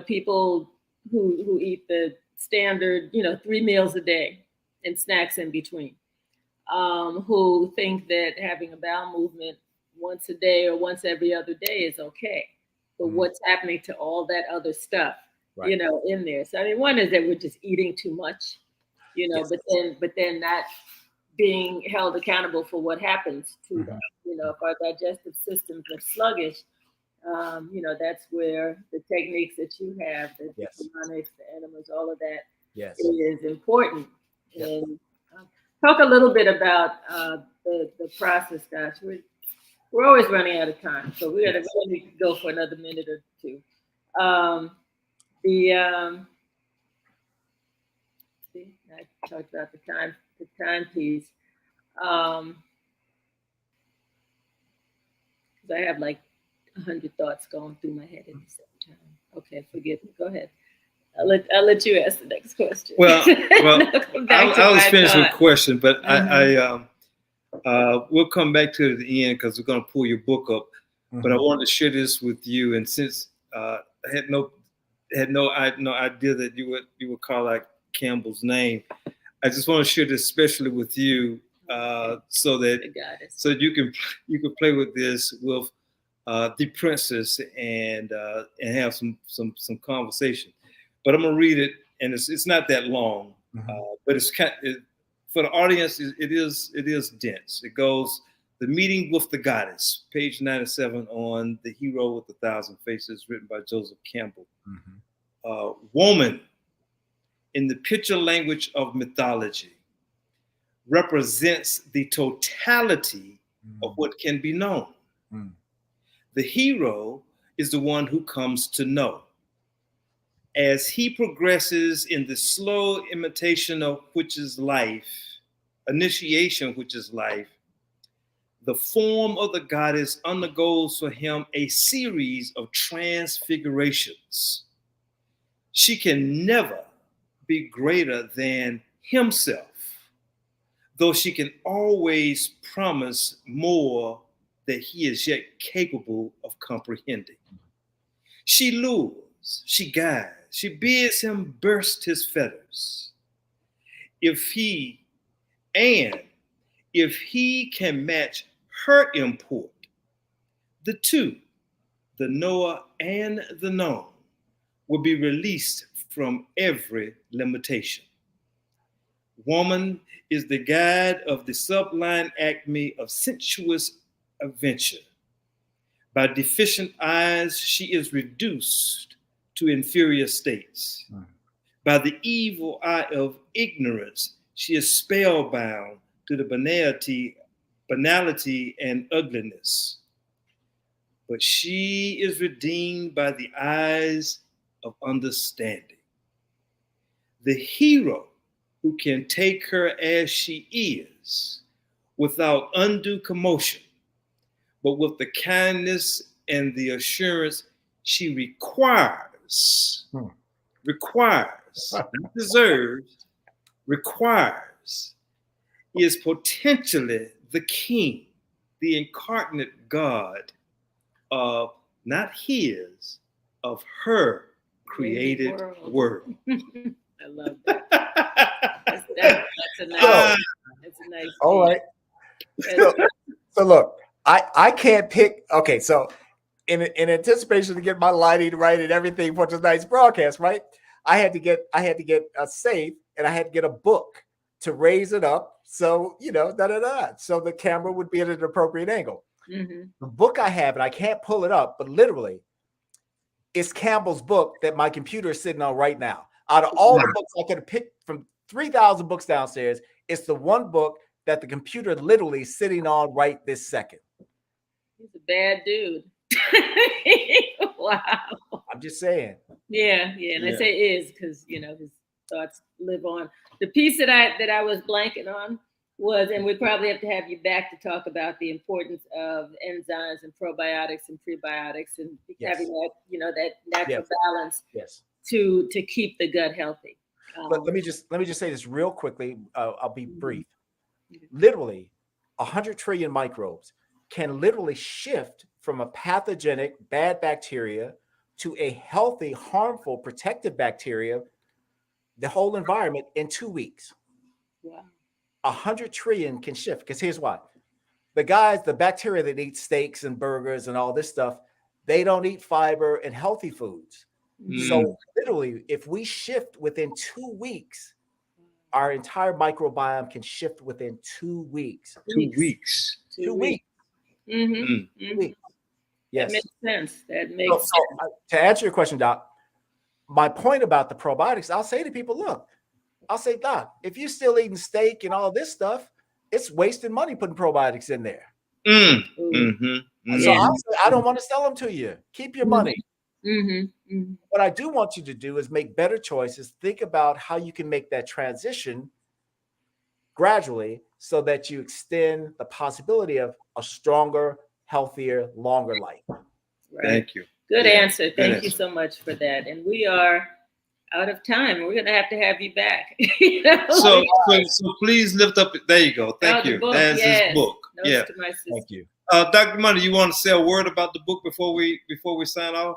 people who eat the standard, 3 meals a day and snacks in between, who think that having a bowel movement once a day or once every other day is okay. But what's happening to all that other stuff, right, in there? So, one is that we're just eating too much, yes, but then not being held accountable for what happens to them. If our digestive systems are sluggish, that's where the techniques that you have, the colonics, the enemas, all of that is important. Yep. And talk a little bit about the process, gosh. We're always running out of time, so we got to go for another minute or two. I talked about the time piece. I have like 100 thoughts going through my head at the same time. Okay, forgive me. Go ahead. I'll let you ask the next question. Well, I was finished with the question, but we'll come back to it at the end because we're going to pull your book up. But I wanted to share this with you, and since I had no idea that you would call out Campbell's name, I just want to share this especially with you, so you can play with this with the princess and have some conversation. But I'm gonna read it, and it's not that long, but it's for the audience. It is dense. It goes The Meeting with the Goddess, page 97 on The Hero with 1,000 Faces, written by Joseph Campbell. Woman, in the picture language of mythology, represents the totality of what can be known. The hero is the one who comes to know. As he progresses in the slow imitation of which is life, initiation which is life, the form of the goddess undergoes for him a series of transfigurations. She can never be greater than himself, though she can always promise more that he is yet capable of comprehending. She lures, she guides, she bids him burst his fetters. If he can match her import, the two, the knower and the known, will be released from every limitation. Woman is the guide of the sublime acme of sensuous adventure. By deficient eyes, she is reduced to inferior states. By the evil eye of ignorance, she is spellbound to the banality and ugliness. But she is redeemed by the eyes of understanding. The hero who can take her as she is without undue commotion, but with the kindness and the assurance she requires, not deserves, requires, is potentially the king, the incarnate God of not his, of her created world. I love that. That's a nice. All right. So look, I can't pick. Okay, so in anticipation to get my lighting right and everything for tonight's broadcast, right? I had to get a safe and I had to get a book to raise it up. So, so the camera would be at an appropriate angle. The book I have, and I can't pull it up, but literally it's Campbell's book that my computer is sitting on right now. Out of all the books I could have picked from 3,000 books downstairs, it's the one book that the computer literally is sitting on right this second. He's a bad dude. Wow. I'm just saying. Yeah. And I say is because his thoughts live on. The piece that I was blanking on was, and we probably have to have you back to talk about the importance of enzymes and probiotics and prebiotics and having that that natural balance to keep the gut healthy. But let me just say this real quickly. I'll be brief. Literally, 100 trillion microbes can literally shift from a pathogenic bad bacteria to a healthy, harmful, protective bacteria, the whole environment in 2 weeks. Wow. 100 trillion can shift, because here's why. The bacteria that eat steaks and burgers and all this stuff, they don't eat fiber and healthy foods. So literally, if we shift within 2 weeks, our entire microbiome can shift within 2 weeks. 2 weeks. 2 weeks. 2 weeks. Yes. That makes sense. Sense. To answer your question, Doc, my point about the probiotics, I'll say to people, look, Doc, if you're still eating steak and all this stuff, it's wasting money putting probiotics in there. So I don't want to sell them to you. Keep your money. What I do want you to do is make better choices. Think about how you can make that transition gradually so that you extend the possibility of a stronger, healthier, longer life. Right. Thank you. Good answer. Thank you so much for that. And we are out of time. We're going to have you back. So please lift up. There you go. Thank you. That's his book. Thank you. Dr. Imani, you want to say a word about the book before we sign off?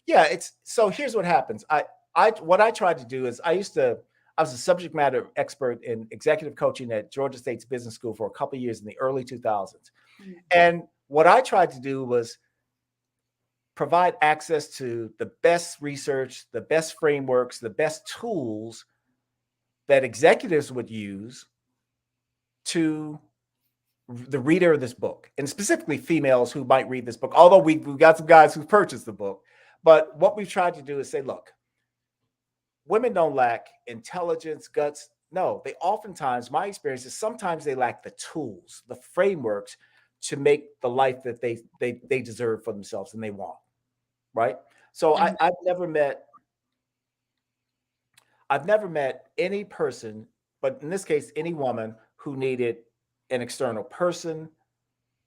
Yeah, so here's what happens. What I tried to do is I was a subject matter expert in executive coaching at Georgia State's Business School for a couple of years in the early 2000s. And what I tried to do was provide access to the best research, the best frameworks, the best tools that executives would use to the reader of this book, and specifically females who might read this book, although we've got some guys who purchased the book. But what we've tried to do is say, look, women don't lack intelligence, guts. No, they oftentimes, my experience is sometimes they lack the tools, the frameworks to make the life that they deserve for themselves and they want, right? So I've never met any person, but in this case, any woman who needed an external person,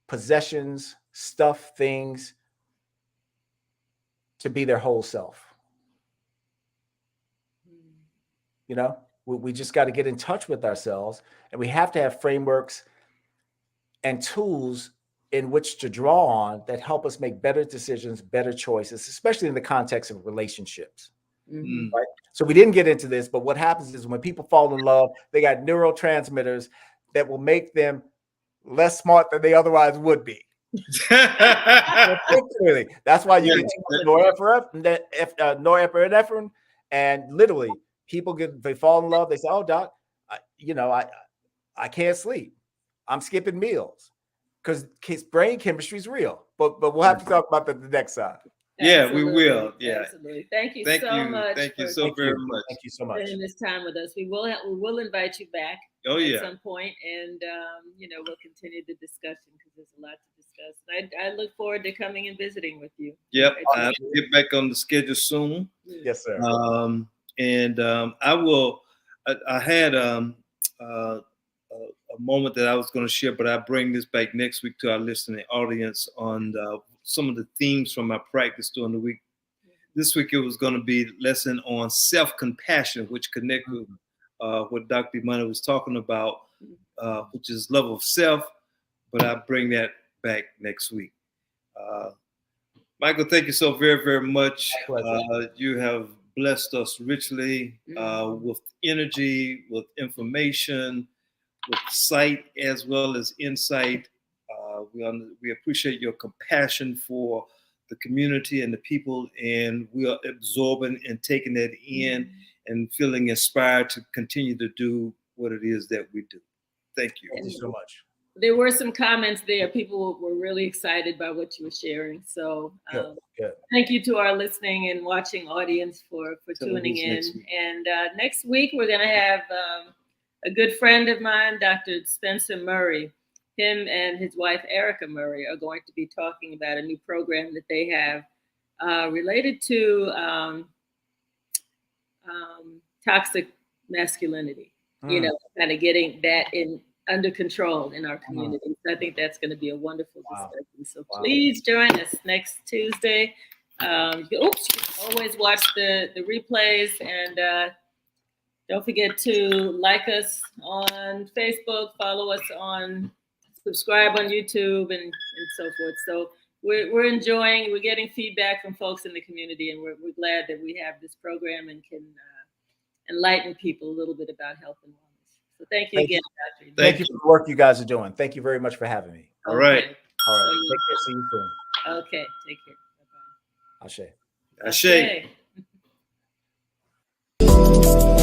possessions, stuff, things to be their whole self. You know, we just got to get in touch with ourselves, and we have to have frameworks and tools in which to draw on that help us make better decisions, better choices, especially in the context of relationships. Right? So we didn't get into this, but what happens is when people fall in love, they got neurotransmitters that will make them less smart than they otherwise would be. That's why you get norepinephrine, and literally they fall in love. They say, "Oh, doc, I can't sleep. I'm skipping meals because brain chemistry is real." But we'll have to talk about that the next time. Yeah, we will. Yeah, absolutely. Thank you so much. Thank you so very much. Thank you so much spending this time with us. We will invite you back. Oh yeah, at some point, and we'll continue the discussion because there's a lot to discuss. I look forward to coming and visiting with you. Yep, I'll get back on the schedule soon. Yes, sir. I will. I had a moment that I was going to share, but I bring this back next week to our listening audience on some of the themes from my practice during the week. This week it was going to be lesson on self-compassion, which connected with what Dr. Imani was talking about, which is love of self. But I bring that back next week. Michael, thank you so very, very much. You have blessed us richly with energy, with information, with sight as well as insight. We appreciate your compassion for the community and the people, and we are absorbing and taking that in and feeling inspired to continue to do what it is that we do. Thank you. Thank you so much. There were some comments there. People were really excited by what you were sharing. So thank you to our listening and watching audience for tuning in. And next week, we're going to have a good friend of mine, Dr. Spencer Murray. Him and his wife, Erica Murray, are going to be talking about a new program that they have related to toxic masculinity, kind of getting that under control in our community. So I think that's going to be a wonderful discussion. So please join us next Tuesday. Always watch the replays, and don't forget to like us on Facebook, follow us subscribe on YouTube, and so forth. So we're getting feedback from folks in the community, and we're glad that we have this program and can enlighten people a little bit about health and wellness. So thank you again, Dr. Thank you for the work you guys are doing. Thank you very much for having me. All right. Take care. See you soon. Okay. Take care. Bye-bye. Ashe. Ashe.